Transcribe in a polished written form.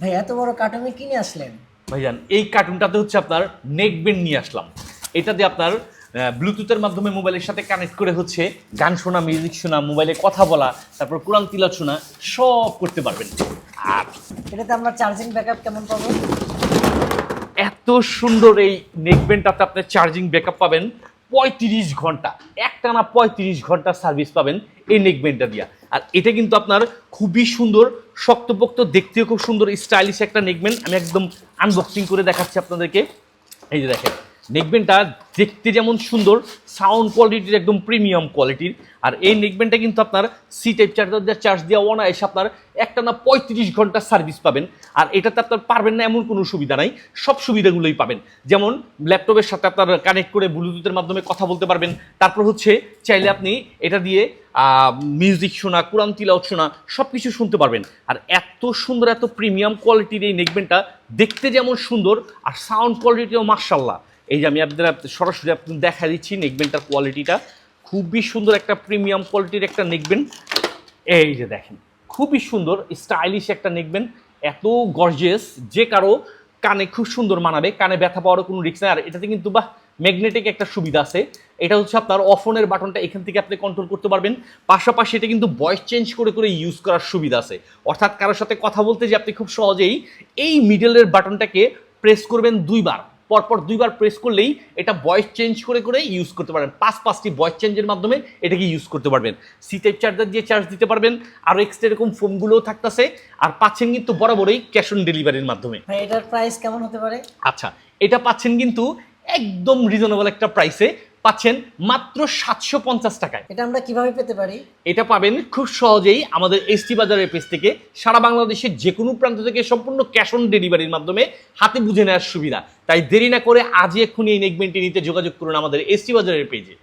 ভাই এত বড় কার্টুনে কিনে আসলেন? ভাইজান এই কার্টুনটাতে হচ্ছে আপনার নেক ব্যান্ড নিয়ে আসলাম। এটা দিয়ে আপনার ব্লুটুথের মাধ্যমে মোবাইলের সাথে কানেক্ট করে হচ্ছে গান শোনা, মিউজিক শোনা, মোবাইলে কথা বলা, তারপর কোরআন তিলাওয়াত শোনা সব করতে পারবেন। আর এটাতে আমরা চার্জিং ব্যাকআপ কেমন পাবো? এত সুন্দর এই নেক ব্যান্ডটাতে আপনি চার্জিং ব্যাকআপ পাবেন 35 ঘন্টা, একটানা 35 ঘন্টা সার্ভিস পাবেন এই নেক ব্যান্ডটা দিয়া। আর এটা কিন্তু আপনার খুবই সুন্দর, শক্তপোক্ত, দেখতেও খুব সুন্দর, স্টাইলিশ একটা নেক ব্যান্ড। আমি একদম আনবক্সিং করে দেখাচ্ছি আপনাদেরকে। এই যে দেখেন, নেকব্যান্ডটা দেখতে যেমন সুন্দর, সাউন্ড কোয়ালিটির একদম প্রিমিয়াম কোয়ালিটির। আর এই নেকব্যান্ডটা কিন্তু আপনার সি টাইপ চার্জার দিয়ে চার্জ দেওয়া অনায়াসে আপনার একটানা 35 ঘন্টা সার্ভিস পাবেন। আর এটাতে আপনার পারবেন না এমন কোনো সুবিধা নাই, সব সুবিধাগুলোই পাবেন। যেমন ল্যাপটপের সাথে আপনার কানেক্ট করে ব্লুটুথের মাধ্যমে কথা বলতে পারবেন। তারপর হচ্ছে চাইলে আপনি এটা দিয়ে মিউজিক শোনা, কোরআন তিলাওয়াত শোনা সব কিছু শুনতে পারবেন। আর এত সুন্দর, এত প্রিমিয়াম কোয়ালিটির এই নেকব্যান্ডটা দেখতে যেমন সুন্দর আর সাউন্ড কোয়ালিটিও মাশাআল্লাহ। এই যে আমি আপনাদের সরাসরি আপনি দেখা দিচ্ছি নেকব্যান্ডটার কোয়ালিটিটা খুবই সুন্দর, একটা প্রিমিয়াম কোয়ালিটির একটা নেকব্যান্ড। এই যে দেখেন, খুবই সুন্দর স্টাইলিশ একটা নেকব্যান্ড, এত গর্জিয়াস, যে কারো কানে খুব সুন্দর মানাবে, কানে ব্যথা পাওয়ারও কোনো রিস্ক নেই। আর এটাতে কিন্তু ম্যাগনেটিক একটা সুবিধা আছে। এটা হচ্ছে আপনার অফনের বাটনটা এখান থেকে আপনি কন্ট্রোল করতে পারবেন। পাশাপাশি এটা কিন্তু ভয়েস চেঞ্জ করে করে ইউজ করার সুবিধা আছে। অর্থাৎ কারোর সাথে কথা বলতে যে আপনি খুব সহজেই এই মিডলের বাটনটাকে প্রেস করবেন দুইবার, পরপর দুইবার প্রেস করলেই এটা ভয়েস চেঞ্জ করে করে ইউজ করতে পারবেন। পাঁচটি ভয়েস চেঞ্জের মাধ্যমে এটাকে ইউজ করতে পারবেন। সি টাইপ চার্জার দিয়ে চার্জ দিতে পারবেন। আরও এক্সট্রা এরকম ফোনগুলোও থাকতেছে। আর পাচ্ছেন কিন্তু বরাবরই ক্যাশ অন ডেলিভারির মাধ্যমে। ভাই এটার প্রাইস কেমন হতে পারে? আচ্ছা, এটা পাচ্ছেন কিন্তু একদম রিজনেবল একটা প্রাইসে, পাচ্ছেন মাত্র 750 টাকায়। এটা আমরা কিভাবে পেতে পারি? এটা পাবেন খুব সহজেই আমাদের এসটি বাজারের পেজ থেকে। সারা বাংলাদেশের যে কোনো প্রান্ত থেকে সম্পূর্ণ ক্যাশ অন ডেলিভারির মাধ্যমে হাতে বুঝে নেওয়ার সুবিধা। তাই দেরি না করে আজই এক্ষুনি এই নেকব্যান্ডটি নিতে যোগাযোগ করুন আমাদের এসটি বাজারের পেজে।